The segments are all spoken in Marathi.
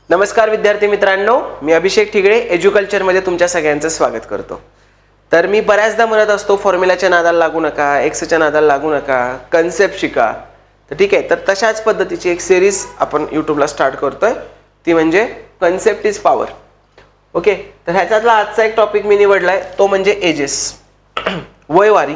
नमस्कार विद्यार्थी मित्रांनो, मी अभिषेक ठिगळे एज्युकल्चरमध्ये तुमच्या सगळ्यांचं स्वागत करतो. तर मी बऱ्याचदा म्हणत असतो फॉर्म्युलाच्या नादाला लागू नका, एक्सच्या नादाला लागू नका, कन्सेप्ट शिका. तर ठीक आहे, तर तशाच पद्धतीची एक सिरीज आपण यूट्यूबला स्टार्ट करतोय, ती म्हणजे कन्सेप्ट इज पॉवर. ओके, तर ह्याच्यातला आजचा एक टॉपिक मी निवडलाय, तो म्हणजे एजेस. वयवारी.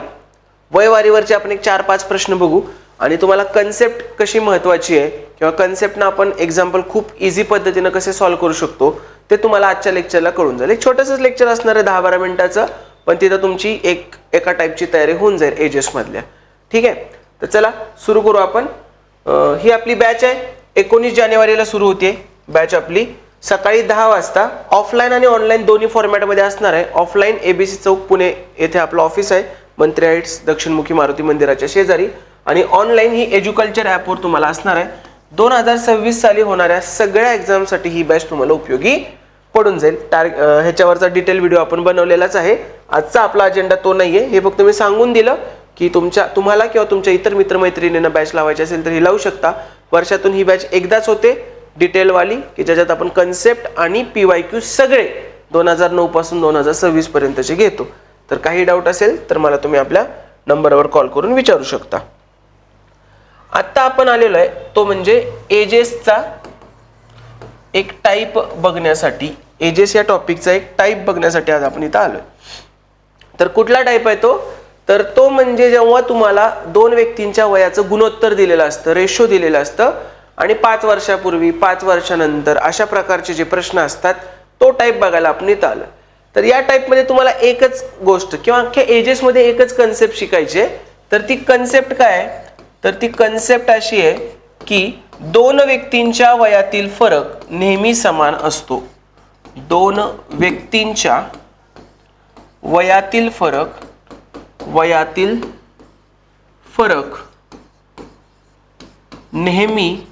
वयवारीवरचे आपण एक 4-5 प्रश्न बघू आणि तुम्हाला कन्सेप्ट कशी महत्त्वाची आहे किंवा कन्सेप्टनं आपण एक्झाम्पल खूप इझी पद्धतीनं कसे सॉल्व्ह करू शकतो ते तुम्हाला आजच्या लेक्चरला कळून जाईल. एक छोटंसंच लेक्चर असणार आहे 10-12 मिनिटाचं, पण तिथं तुमची एका टाईपची तयारी होऊन जाईल एजेसमधल्या. ठीक आहे, तर चला सुरू करू आपण. ही आपली बॅच आहे, 19 जानेवारीला सुरू होते बॅच आपली. सकाळी 10 वाजता ऑफलाईन आणि ऑनलाईन दोन्ही फॉर्मॅटमध्ये असणार आहे. ऑफलाईन ABC चौक पुणे येथे आपलं ऑफिस आहे, मंत्री हाईट्स दक्षिणमुखी मारुती मंदिराच्या शेजारी. आणि ऑनलाईन ही एज्युकल्चर ॲपवर तुम्हाला असणार आहे. 2026 साली होणाऱ्या सगळ्या एक्झामसाठी ही बॅच तुम्हाला उपयोगी पडून जाईल. ह्याच्यावरचा डिटेल व्हिडिओ आपण बनवलेलाच आहे. आजचा आपला अजेंडा तो नाहीये, हे फक्त मी सांगून दिलं की तुम्हाला किंवा तुमच्या इतर मित्रमैत्रिणींना बॅच लावायची असेल तर ही लावू शकता. वर्षातून ही बॅच एकदाच होते डिटेलवाली, की ज्याच्यात आपण कन्सेप्ट आणि PYQ सगळे 2009 पासून 2026 पर्यंतचे घेतो. तर काही डाऊट असेल तर मला तुम्ही आपल्या नंबरवर कॉल करून विचारू शकता. आता आपण आलेलो आहे तो म्हणजे एजेसचा एक टाईप बघण्यासाठी. एजेस या टॉपिकचा एक टाईप बघण्यासाठी आज आपण इथं आलोय. तर कुठला टाईप आहे तो? तर तो म्हणजे जेव्हा तुम्हाला दोन व्यक्तींच्या वयाचं गुणोत्तर दिलेलं असतं, रेशो दिलेलं असतं आणि 5 वर्षापूर्वी 5 वर्षानंतर अशा प्रकारचे जे प्रश्न असतात तो टाईप बघायला आपण इथं आलोय. तर या टाईपमध्ये तुम्हाला एकच गोष्ट किंवा अख्ख्या एजेसमध्ये एकच कन्सेप्ट शिकायची आहे. तर ती कन्सेप्ट काय आहे? तर ती कन्सेप्ट अशी आहे की दोन व्यक्तींच्या वयातील फरक नेहमी समान असतो. दोन व्यक्तींच्या वयातील फरक नेहमी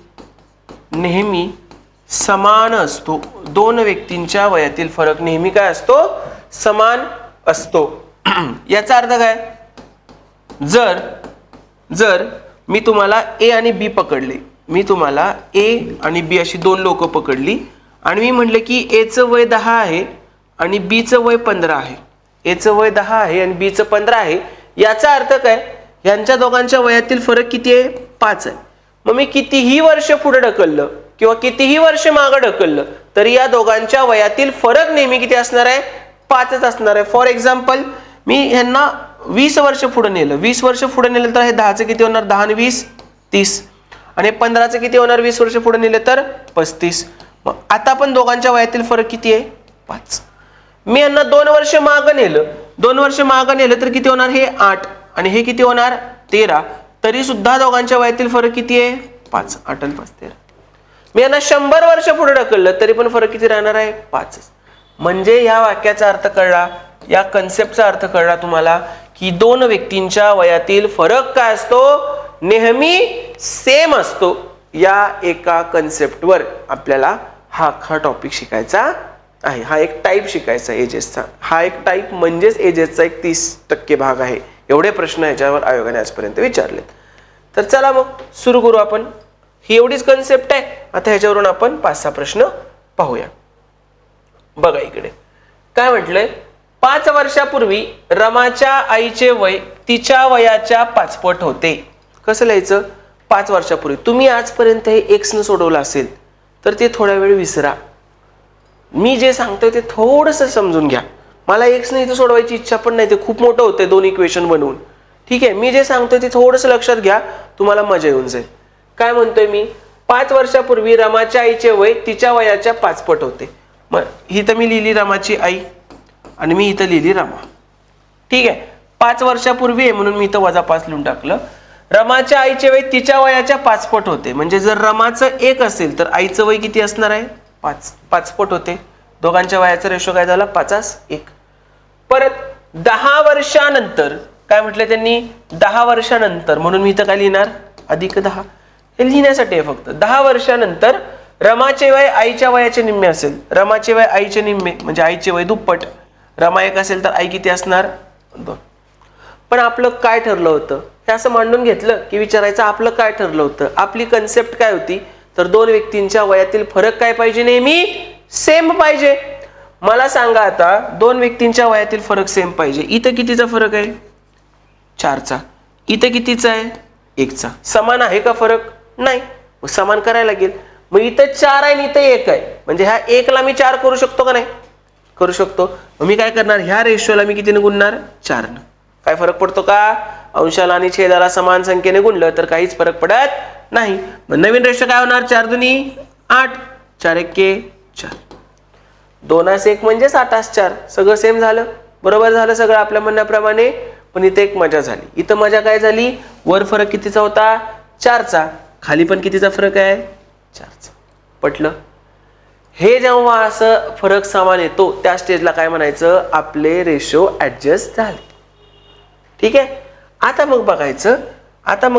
समान असतो. दोन व्यक्तींच्या वयातील फरक नेहमी काय असतो? समान असतो. याचा अर्थ काय? जर मी तुम्हाला A आणि B पकडले, मी तुम्हाला A आणि B अशी दोन लोक पकडली आणि मी म्हटले की A चं वय 10 आहे आणि B चं वय 15 आहे. A चं वय 10 आहे आणि B चं 15 आहे. याचा अर्थ काय? यांच्या दोघांच्या वयातील फरक किती आहे? 5 आहे. मग मी कितीही वर्ष पुढे ढकललं किंवा कितीही वर्ष मागे ढकललं तरी या दोघांच्या वयातील फरक नेहमी किती असणार आहे? 5च असणार आहे. फॉर एक्झाम्पल, मी ह्यांना 20 वर्ष पुढे नेलं. 20 वर्ष पुढे नेलं तर हे 10चं किती होणार? 10 आणि 20 30. आणि 15चं किती होणार? 20 वर्ष पुढे नेले तर 35. मग आता पण दोघांच्या वयातील फरक किती आहे? 5. मी यांना 2 वर्ष मागं नेलं. 2 वर्ष मागं नेलं तर किती होणार? हे 8 आणि हे किती होणार? 13. तरी सुद्धा दोघांच्या वयातील फरक किती आहे? 5. 8 आणि 5 13. मी यांना 100 वर्ष पुढे ढकललं तरी पण फरक किती राहणार आहे? 5. म्हणजे या वाक्याचा अर्थ कळला, या कन्सेप्टचा अर्थ कळला तुम्हाला की दोन व्यक्तींच्या वयातील फरक काय असतो? नेहमी सेम असतो. या एका कन्सेप्टवर आपल्याला हा टॉपिक शिकायचा आहे. हा एक टाईप शिकायचा एजेसचा. हा एक टाईप म्हणजेच एजेसचा एक 30% भाग आहे. एवढे प्रश्न याच्यावर आयोगाने आजपर्यंत विचारलेत. तर चला मग सुरू करू आपण. ही एवढीच कन्सेप्ट आहे. आता ह्याच्यावरून आपण 5-6 प्रश्न पाहूया. बघा इकडे काय म्हटलंय? 5 वर्षापूर्वी रमाच्या आईचे वय तिच्या वयाच्या 5 पट होते. कसं लिहायचं? 5 वर्षापूर्वी. तुम्ही आजपर्यंत हे X न सोडवलं असेल तर ते थोडा वेळ विसरा. मी जे सांगतोय ते थोडंसं समजून घ्या. मला X न इथं सोडवायची इच्छा पण नाही, ते खूप मोठं होतंय 2 इक्वेशन बनवून. ठीक आहे, मी जे सांगतोय ते थोडंसं लक्षात घ्या, तुम्हाला मजा येऊन जाईल. काय म्हणतोय मी? 5 वर्षापूर्वी रमाच्या आईचे वय तिच्या वयाच्या 5 पट होते. मग इथं मी लिहिली रमाची आई आणि मी इथं लिहिली रमा. ठीक आहे, 5 वर्षापूर्वी आहे म्हणून मी इथं -5 लिहून टाकलं. रमाच्या आईचे वय तिच्या वयाच्या 5 पट होते. म्हणजे जर रमाचं 1 असेल तर आईचं वय किती असणार आहे? 5 पट होते. दोघांच्या वयाचा रेशो काय झाला? 5:1. परत 10 वर्षानंतर काय म्हटलं त्यांनी? 10 वर्षानंतर, म्हणून मी इथं काय लिहिणार? +10. हे लिहिण्यासाठी आहे फक्त. 10 वर्षानंतर रमाचे वय आईच्या वयाचे निम्मे असेल. रमाचे वय आईचे निम्मे म्हणजे आईचे वय दुप्पट. रमा 1 असेल तर आई किती असणार? 2. पण आपलं काय ठरलं होतं? हे असं मांडून घेतलं की विचारायचं आपलं काय ठरलं होतं? आपली कन्सेप्ट काय होती? तर दोन व्यक्तींच्या वयातील फरक काय पाहिजे? नेहमी सेम पाहिजे. मला सांगा आता, दोन व्यक्तींच्या वयातील फरक सेम पाहिजे. इथं कितीचा फरक आहे? 4चा. इथं कितीचा आहे? 1चा. समान आहे का फरक? नाही. मग समान करायला लागेल. मग इथं 4 आहे आणि इथं 1 आहे, म्हणजे ह्या 1ला मी 4 करू शकतो का नाही? करू शकतो. मग मी काय करणार? ह्या रेशोला मी कितीने गुणणार? 4ने. काय फरक पडतो का? अंशाला आणि छेदाला समान संख्येने गुणलं तर काहीच फरक पडत नाही. मग नवीन रेशो काय होणार? 4 दुनी 8, 4 एक्के 4. 2-1 म्हणजे 7-4. सगळं सेम झालं, बरोबर झालं सगळं आपल्या म्हणण्याप्रमाणे. पण इथे एक मजा झाली. इथं मजा काय झाली? वर फरक कितीचा होता? 4चा. खाली पण कितीचा फरक आहे? 4चा. पटलं? हे जेव्हा असं फरक समान येतो त्या स्टेजला काय म्हणायचं? आपले रेशो ऍडजस्ट झाले. ठीक आहे. आता मग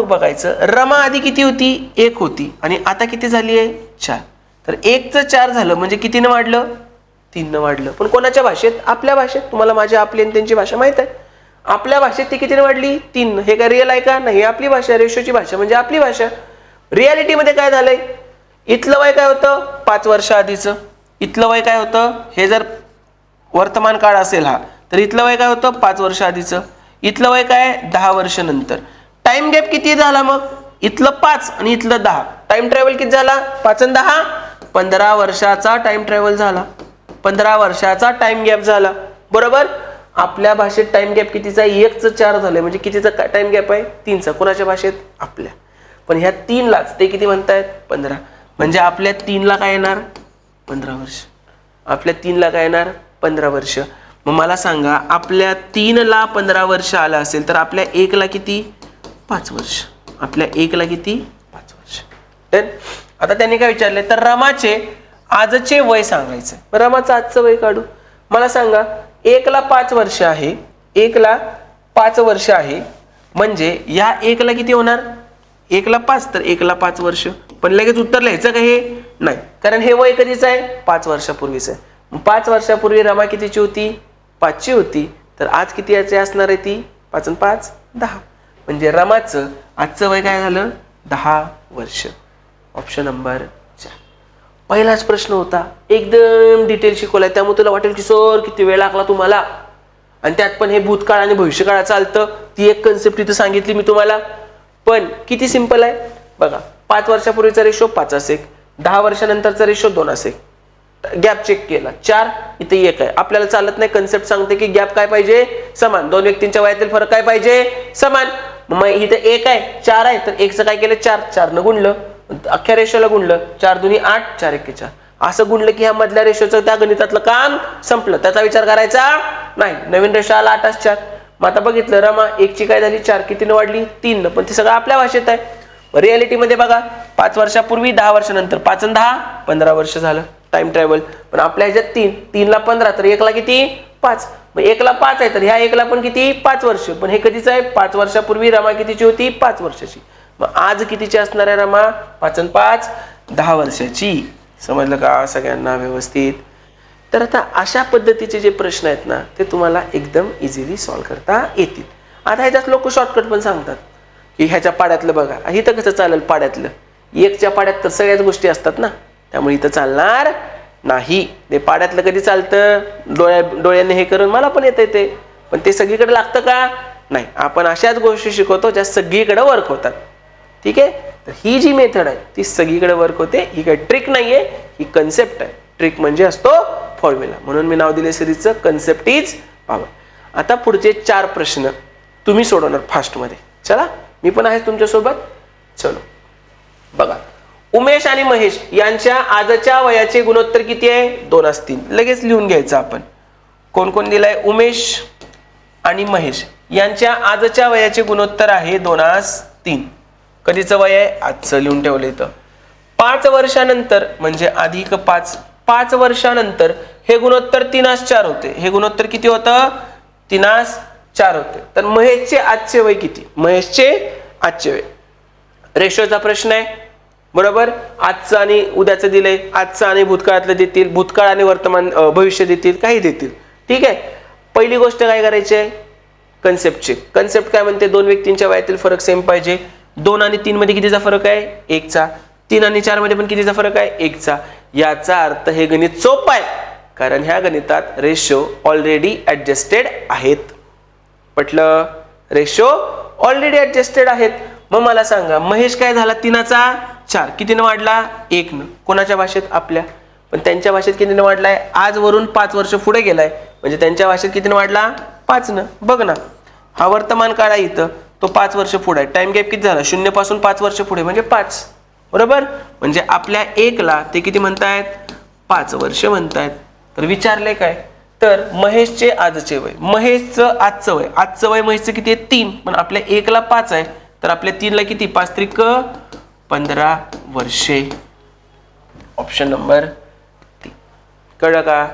बघायचं रमा आधी किती होती? 1 होती आणि आता किती झाली आहे? 4. तर 1चं 4 झालं म्हणजे कितीनं वाढलं? 3नं वाढलं. पण कोणाच्या भाषेत? आपल्या भाषेत. तुम्हाला माझी आपली आणि त्यांची भाषा माहित आहे. आपल्या भाषेत ती कितीने वाढली? 3. हे काय रिअल आहे का? नाही. आपली भाषा, रेशोची भाषा म्हणजे आपली भाषा. रियालिटी मध्ये काय झालंय? इथलं वय काय होतं? 5 वर्ष आधीचं. इथलं वय काय होतं? हे जर वर्तमान काळ असेल हा, तर इथलं वय काय होतं? 5 वर्ष आधीचं. इथलं वय काय? 10 वर्ष नंतर. टाइम गॅप किती झाला मग? इथलं 5 आणि इथलं 10. टाइम ट्रॅव्हल किती झाला? 5 आणि 10 15 वर्षाचा टाइम ट्रॅव्हल झाला. 15 वर्षाचा टाइम गॅप झाला. बरोबर. आपल्या भाषेत टाइम गॅप कितीचा आहे? 1चं 4 झालंय म्हणजे कितीचा टाइम गॅप आहे? 3चा. कोणाच्या भाषेत? आपल्या. पण ह्या 3लाच ते किती म्हणतायत? 15. म्हणजे आपल्या 3ला काय येणार? 15 वर्ष. आपल्या 3ला काय येणार? 15 वर्ष. मग मला सांगा, आपल्या 3ला 15 वर्ष आलं असेल तर आपल्या 1ला किती? 5 वर्ष. आपल्या 1ला किती? 5 वर्ष. तर आता त्यांनी काय विचारले? तर रमाचे आजचे वय सांगायचं. रमाचं आजचं वय काढू. मला सांगा, 1ला 5 वर्ष आहे, 1ला 5 वर्ष आहे, म्हणजे या 1ला किती होणार? 1ला 5 तर 1ला 5 वर्ष. पण लगेच उत्तर लिहायचं का? हे नाही, कारण हे वय कधीच आहे? 5 वर्षापूर्वीच आहे. 5 वर्षापूर्वी रमा कितीची होती? 5ची होती. तर आज किती याची असणार आहे ती? 5 आणि 5 10. म्हणजे रमाचं आजचं वय काय झालं? 10 वर्ष. Option number 4. पहिलाच प्रश्न होता, एकदम डिटेल शिकवलाय, त्यामुळे तुला वाटेल की सर किती वेळ लागला तुम्हाला, आणि त्यात पण हे भूतकाळ आणि भविष्यकाळ चालतं. ती एक कन्सेप्ट इथं सांगितली मी तुम्हाला. पण किती सिंपल आहे बघा. 5 वर्षापूर्वीचा रेशो 5 असेल, 10 वर्षानंतरचा रेशो 2 असेल. गॅप चेक केला 4, इथे 1 आहे. आपल्याला चालत नाही. कन्सेप्ट सांगते की गॅप काय पाहिजे? समान. दोन व्यक्तींच्या वयातील फरक काय पाहिजे? समान. मग इथे 1 आहे, 4 आहे, तर 1चं काय केलं? 4 न गुणलं, अख्ख्या रेशोला गुणलं. 4 दुनी 8, 4 एक्के 4. असं गुणलं की ह्या मधल्या रेशोचं त्या गणितातलं काम संपलं. त्याचा विचार करायचा नाही. नवीन रेशो आला 8 4. मग आता बघितलं, रमा 1ची काय झाली? 4. कितीनं वाढली? 3. पण ते सगळं आपल्या भाषेत आहे. रियालिटी मध्ये बघा, 5 वर्षापूर्वी 10 वर्षानंतर 5 आणि 10 15 वर्ष झालं टाइम ट्रॅव्हल. पण आपल्या ह्याच्यात 3ला 15 तर 1ला किती? 5. मग 1ला 5 आहे तर ह्या 1ला पण किती? 5 वर्ष. पण हे कधीच आहे? 5 वर्षापूर्वी रमा कितीची होती? 5 वर्षाची. मग आज कितीची असणार आहे रमा? 5 आणि 5 10 वर्षाची. समजलं का सगळ्यांना व्यवस्थित? तर आता अशा पद्धतीचे जे प्रश्न आहेत ना, ते तुम्हाला एकदम इझिली सॉल्व्ह करता येतील. आता ह्याच्यात लोक शॉर्टकट पण सांगतात की ह्याच्या पाड्यातलं बघा. इथं कसं चालेल? पाड्यातलं 1च्या पाड्यात तर सगळ्याच गोष्टी असतात ना, त्यामुळे इथं चालणार नाही. ते पाड्यातलं कधी चालतं? डोळ्याने हे करून मला पण येतं ते, पण ते सगळीकडे लागतं का? नाही. आपण अशाच गोष्टी शिकवतो ज्या सगळीकडे वर्क होतात. ठीक आहे. तर ही जी मेथड आहे ती सगळीकडे वर्क होते. ही काही ट्रिक नाहीये, ही कन्सेप्ट आहे. ट्रिक म्हणजे असतो फॉर्म्युला. म्हणून मी नाव दिले सिरीजचं कन्सेप्ट इज पॉवर. आता पुढचे 4 प्रश्न तुम्ही सोडवणार फास्ट मध्ये. चला, मी पण आहे तुमच्यासोबत. चलो बघा, उमेश आणि महेश यांच्या आजच्या वयाचे गुणोत्तर किती आहे? 2 असतील. लगेच लिहून घ्यायचं आपण. कोण कोण दिलाय? उमेश आणि महेश यांच्या आजच्या वयाचे गुणोत्तर आहे 2:3. कधीचं वय आहे? आजचं लिहून ठेवलं इथं. 5 वर्षानंतर म्हणजे अधिक 5, 5 वर्षानंतर हे गुणोत्तर 3:4 होते. हे गुणोत्तर किती होतं? 3:4 होते. तर महेशचे आजचे वय किती? महेशचे आजचे वय. रेशोचा प्रश्न आहे, बरोबर. आजचं आणि उद्याचं दिलंय, आजचं आणि भूतकाळातलं देतील, भूतकाळ आणि वर्तमान भविष्य देतील, काही देतील. ठीक आहे. पहिली गोष्ट काय करायची आहे? कन्सेप्टची. कन्सेप्ट काय म्हणते? दोन व्यक्तींच्या वयातील फरक सेम पाहिजे. 2 आणि 3 मध्ये कितीचा फरक आहे? 1चा. 3 आणि 4 मध्ये पण कितीचा फरक आहे? 1चा. याचा अर्थ हे गणित सोपं आहे, कारण ह्या गणितात रेशो ऑलरेडी ऍडजस्टेड आहेत. पटलं? रेशो ऑलरेडी ऍडजस्टेड आहेत. मग मला सांगा, महेश काय झाला? 3चा 4 कितीनं वाढला? 1नं. कोणाच्या भाषेत? आपल्या. पण त्यांच्या भाषेत कितीनं वाढलाय? आज वरून 5 वर्ष पुढे गेलाय, म्हणजे त्यांच्या भाषेत कितीनं वाढला? 5नं. बघ ना, हा वर्तमान काळ आहे इथं, तो 5 वर्ष पुढे आहे. टाइम गॅप किती झाला? 0 पासून 5 वर्ष पुढे म्हणजे 5. बरोबर? म्हणजे आपल्या 1ला ते किती म्हणतायत? 5 वर्ष म्हणतायत. तर विचारले काय? तर महेशचे आजचे वय, महेशचं आजचं वय, आजचं वय महेशचं किती आहे? 3. पण आपल्या 1ला 5 आहे, तर आपल्या 3ला किती? 5 त्रिक 15 वर्षे. Option number 3. कळलं का?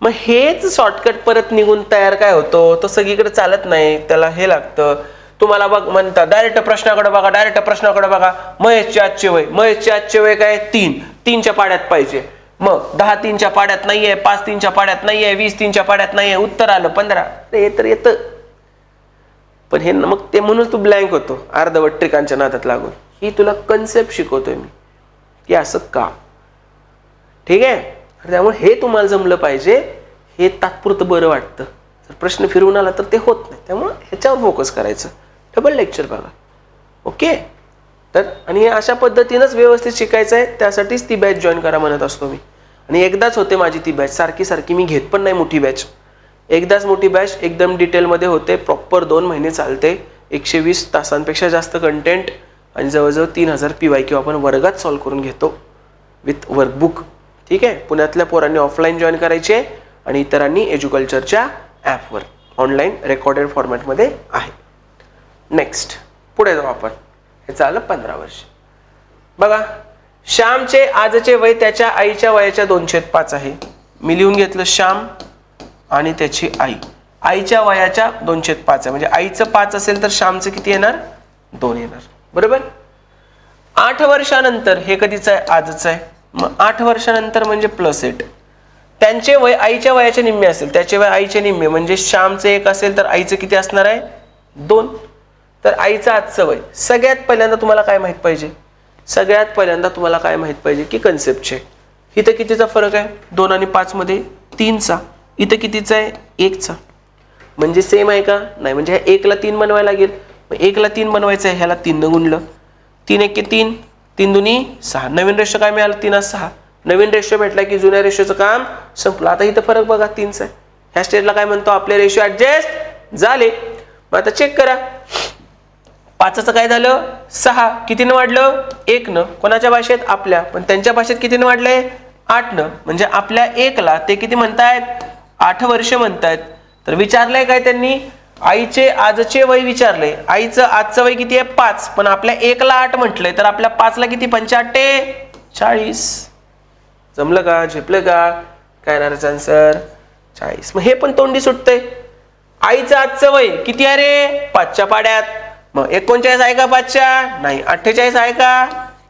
मग हेच शॉर्टकट परत निघून तयार काय होतो? तो सगळीकडे चालत नाही, त्याला हे लागतं. तुम्हाला बघ म्हणतात डायरेक्ट प्रश्नाकडे बघा, डायरेक्ट प्रश्नाकडे बघा. महेशचे आजचे वय, महेशचे आजचे वय काय? 3. 3च्या पाड्यात पाहिजे. मग 10 3च्या पाड्यात नाहीये, 5 3च्या पाड्यात नाहीये, 20 3च्या पाड्यात नाहीये, उत्तर आलं 15. हे तर येतं, पण हे मग ते म्हणून तू ब्लँक होतो अर्धवट ट्रिकांच्या नादात लागून. ही तुला कन्सेप्ट शिकवतोय मी की असं का. ठीक आहे? त्यामुळे हे तुम्हाला जमलं पाहिजे. हे तात्पुरतं बरं वाटतं, जर प्रश्न फिरवून आला तर ते होत नाही. त्यामुळे ह्याच्यावर फोकस करायचं. डबल लेक्चर बघा. ओके? तर आणि अशा पद्धतीनंच व्यवस्थित शिकायचं आहे, त्यासाठीच ती बॅच जॉईन करा म्हणत असतो मी. आणि एकदाच होते माझी ती बॅच, सारखी सारखी मी घेत पण नाही मोठी बॅच. एकदाच मोठी बॅच एकदम डिटेलमध्ये होते, प्रॉपर 2 महिने चालते. 120 तासांपेक्षा जास्त कंटेंट आणि जवळजवळ 3000 PYQ आपण वर्गात सॉल्व्ह करून घेतो विथ वर्कबुक. ठीक आहे? पुण्यातल्या पोरांनी ऑफलाईन जॉईन करायचे आणि इतरांनी एज्युकल्चरच्या ॲपवर ऑनलाईन रेकॉर्डेड फॉर्मॅटमध्ये आहे. नेक्स्ट पुढे जाऊ आपण. हे झालं 15 वर्ष. बघा, श्यामचे आजचे वय त्याच्या आईच्या वयाच्या 2/5 आहे. मी लिहून घेतलं श्याम आणि त्याची आई. आईच्या वयाच्या 2/5 आहे, म्हणजे आईचं 5 असेल तर श्यामचं किती येणार? 2 येणार. बरोबर? 8 वर्षानंतर, हे कधीच आहे? आजच आहे. मग 8 वर्षानंतर म्हणजे +8. त्यांचे वय आईच्या वयाचे निम्मे असेल, त्याचे वय आईचे निम्मे, म्हणजे श्यामचं 1 असेल तर आईचं किती असणार आहे? 2. तर आईचं आजचं वय. सगळ्यात पहिल्यांदा तुम्हाला काय माहित पाहिजे? सगळ्यात पहिल्यांदा तुम्हाला काय माहित पाहिजे की कन्सेप्ट चेक. इथं कितीचा फरक आहे? 2 आणि 5 मध्ये 3चा. इथं कितीचा आहे? 1चा. म्हणजे सेम आहे का? नाही. म्हणजे 1ला 3 बनवायला लागेल. मग 1ला 3 बनवायचं आहे, ह्याला 3 न गुणलं. 3 1 3, 3 2 6. नवीन रेशो काय मिळालं? 3 6. नवीन रेशो भेटला की जुन्या रेशोचं काम संपलं. आता इथं फरक बघा 3चा आहे. ह्या स्टेजला काय म्हणतो? आपले रेशो ऍडजस्ट झाले. मग आता चेक करा. 5चं काय झालं? 6. कितीनं वाढलं? 1नं. कोणाच्या भाषेत? आपल्या. पण त्यांच्या भाषेत कितीनं वाढलंय? 8नं. म्हणजे आपल्या 1ला ते किती म्हणतायत? 8 वर्ष म्हणतायत. तर विचारलंय काय त्यांनी? आईचे आजचे वय विचारले. आईचं आजचं वय किती आहे? 5. पण आपल्या 1ला 8 म्हटलंय, तर आपल्या 5ला किती? 85 40. जमलं का? झेपलं का? काय येणार आन्सर? 40. मग हे पण तोंडी सुटतंय. आईचं आजचं वय किती आहे रे? 5च्या पाड्यात. मग 39 आहे का 5च्या? नाही. 48 आहे का?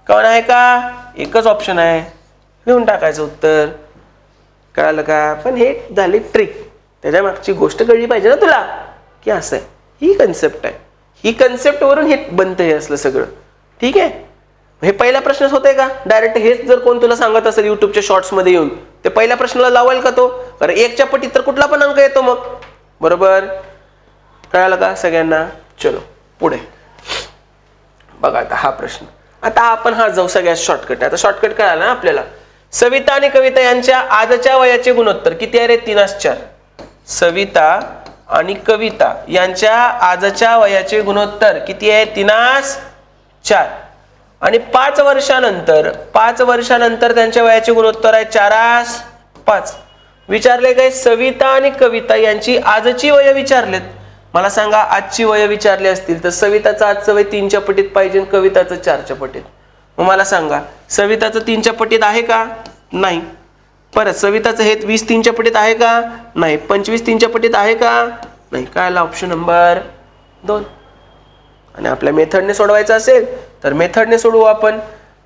कोण आहे का? एकच ऑप्शन आहे, लिहून टाकायचं उत्तर. कळालं का? पण हे झाली ट्रिक. त्याच्या मागची गोष्ट कळली पाहिजे ना तुला, की असं आहे. ही कन्सेप्ट आहे. ही कन्सेप्ट वरून हे बनतं हे असलं सगळं. ठीक आहे? हे पहिला प्रश्नच होतंय का? डायरेक्ट हेच जर कोण तुला सांगत असेल युट्यूबच्या शॉर्ट्स मध्ये येऊन, ते पहिल्या प्रश्नाला लावाल का तो? कारण 1च्या पटीत तर कुठला पण अंक येतो मग. बरोबर? कळालं का सगळ्यांना? चलो पुढे बघा. आता हा प्रश्न, आता आपण हा जाऊ सगळ्यात शॉर्टकट. आता शॉर्टकट कळाला ना आपल्याला. सविता आणि कविता यांच्या आजच्या वयाचे गुणोत्तर किती आहे रे? 3/4. सविता आणि कविता यांच्या आजच्या वयाचे गुणोत्तर किती आहे? 3/4. आणि 5 वर्षानंतर त्यांच्या वयाचे गुणोत्तर आहे 4/5. विचारले काय? सविता आणि कविता यांची आजची वय विचारलेत. मला सांगा, आजची वय विचारली असतील तर सविताचं आजचं वय 3च्या पटीत पाहिजे, कविताचं 4च्या पटीत. मग मला सांगा, सविताचं 3च्या पटीत आहे का? नाही. परत सविताचं हे 20 3च्या पटीत आहे का? नाही. 25 3च्या पटीत आहे का? नाही. काय आला? Option number 2. आणि आपल्या मेथडने सोडवायचं असेल तर मेथडने सोडवू आपण.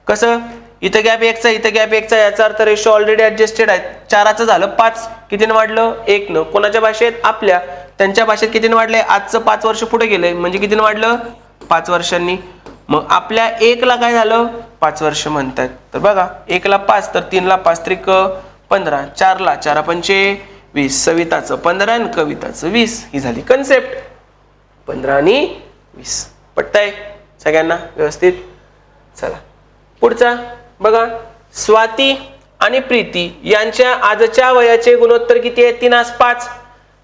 कसं? इथं गॅप 1चा, इथं गॅप 1चा, याचा अर्थ रेशो ऑलरेडी ऍडजस्टेड आहेत. 4चं झालं 5. कितीनं वाढलं? 1नं. कोणाच्या भाषेत? आपल्या. त्यांच्या भाषेत कितीनं वाढलंय? आजचं 5 वर्ष पुढे गेलंय, म्हणजे कितीनं वाढलं? 5 वर्षांनी. मग आपल्या 1 ला काय झालं 5 वर्ष म्हणतात. तर बघा 1 ला 5 तर 3 ला 5 त्रिक 15, 4 ला 4 पंचे 20, सविताचं 15 आणि कविताचं 20. ही झाली कन्सेप्ट. 15 आणि 20 पटतंय सगळ्यांना व्यवस्थित. चला पुढचा बघा. स्वाती आणि प्रीती यांच्या आजच्या वयाचे गुणोत्तर किती आहे? 3:5.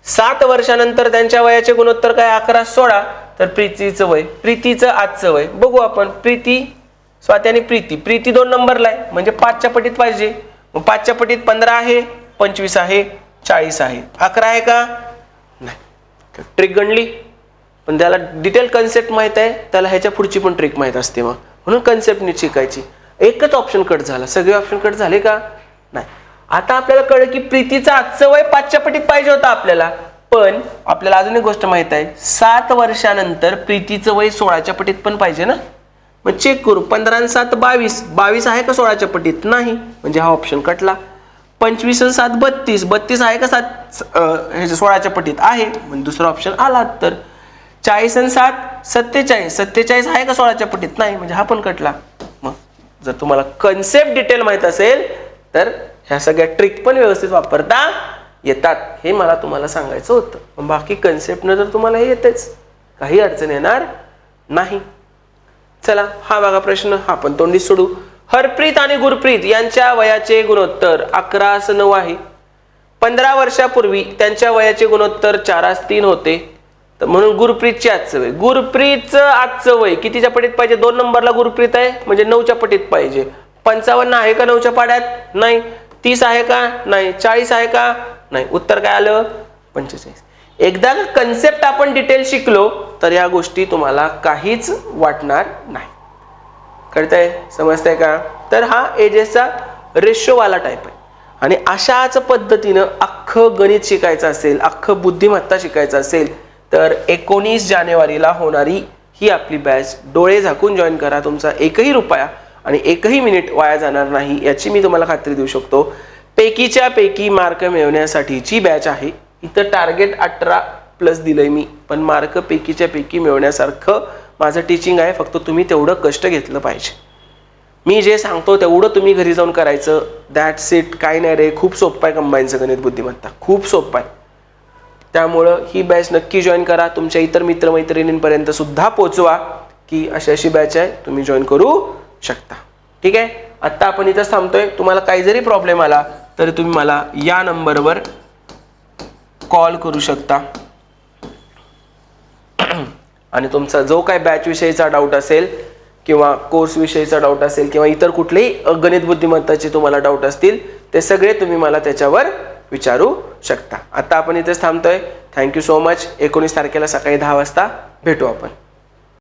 7 वर्षानंतर त्यांच्या वयाचे गुणोत्तर काय? 11:16. तर प्रीतीचं वय, प्रीतीचं आजचं वय बघू आपण. प्रीती, स्वाती आणि प्रीती. प्रीती 2 नंबरला आहे म्हणजे 5च्या पटीत पाहिजे. मग 5च्या पटीत 15 आहे, 25 आहे, 40 आहे. 11 आहे का? नाही. ट्रिक गणली पण त्याला डिटेल कन्सेप्ट माहित आहे, त्याला ह्याच्या पुढची पण ट्रिक माहित असते. मग म्हणून कन्सेप्ट नीट शिकायची. एकच ऑप्शन कट झाला, सगळे ऑप्शन कट झाले का? नाही. आता आपल्याला कळलं की प्रीतीचं आजचं वय 5च्या पटीत पाहिजे होतं आपल्याला. पण आपल्याला अजून एक गोष्ट माहित आहे, 7 वर्षानंतर प्रीतीचं वय 16च्या पटीत पण पाहिजे ना. मग चेक करू. 15 आणि 7 22. 22 आहे का 16च्या पटीत? नाही, म्हणजे हा ऑप्शन कटला. 25 आणि 7 32. 32 आहे का 16च्या पटीत? आहे, म्हणजे दुसरा ऑप्शन आला. तर 40 आणि 7 47. 47 आहे का 16च्या पटीत? नाही, म्हणजे हा पण कटला. मग जर तुम्हाला कन्सेप्ट डिटेल माहित असेल तर ह्या सगळ्या ट्रिक पण व्यवस्थित वापरता येतात, हे मला तुम्हाला सांगायचं होतं. पण बाकी कन्सेप्टनं जर तुम्हाला हे येतेच, काही अडचण येणार नाही. चला हा बघा प्रश्न, हा पण तोंडी सोडू. हरप्रीत आणि गुरप्रीत यांच्या वयाचे गुणोत्तर 11:9 आहे. 15 वर्षापूर्वी त्यांच्या वयाचे गुणोत्तर 4:3 होते. तर म्हणून गुरप्रीतचे आजचं वय, गुरप्रीतचं आजचं वय कितीच्या पटीत पाहिजे? 2 नंबरला गुरप्रीत आहे म्हणजे 9च्या पटीत पाहिजे. 55 आहे का 9च्या पाड्यात? नाही. 30 आहे का? नाही. 40 आहे का? नाही. उत्तर काय आलं? 45. एकदा कन्सेप्ट आपण डिटेल शिकलो तर या गोष्टी तुम्हाला काहीच वाटणार नाही. कळतंय? समजतंय का? तर हा एजेसचा रेशोवाला टाईप आहे. आणि अशाच पद्धतीनं अख्खं गणित शिकायचं असेल, अख्खं बुद्धिमत्ता शिकायचं असेल तर 19 जानेवारीला होणारी ही आपली बॅच डोळे झाकून जॉईन करा. तुमचा एकही रुपया आणि एकही मिनिट वाया जाणार नाही याची मी तुम्हाला खात्री देऊ शकतो. पैकीच्या पैकी मार्क मिळवण्यासाठीची बॅच आहे. इथं टार्गेट 18+ दिलंय मी, पण मार्क पैकीच्या पैकी मिळवण्यासारखं माझं टीचिंग आहे. फक्त तुम्ही तेवढं कष्ट घेतलं पाहिजे. मी जे सांगतो तेवढं तुम्ही घरी जाऊन करायचं. That's it. काय नाही रे, खूप सोपं आहे कंबाईनचं गणित बुद्धिमत्ता, खूप सोपं आहे. त्यामुळं ही बॅच नक्की जॉईन करा. तुमच्या इतर मित्रमैत्रिणींपर्यंत सुद्धा पोचवा की अशी अशी बॅच आहे, तुम्ही जॉईन करू शकता. ठीक आहे. आत्ता आपण इथंच थांबतोय. तुम्हाला काही जरी प्रॉब्लेम आला तरी तुम्ही मला या नंबरवर कॉल करू शकता. आणि तुमचा जो काय बॅच विषयीचा डाऊट असेल किंवा कोर्स विषयीचा डाऊट असेल किंवा इतर कुठलेही गणित बुद्धिमत्ताचे तुम्हाला डाऊट असतील ते सगळे तुम्ही मला त्याच्यावर विचारू शकता. आता आपण इथेच थांबतोय. Thank you so much. 19 तारखेला सकाळी 10 वाजता भेटू आपण.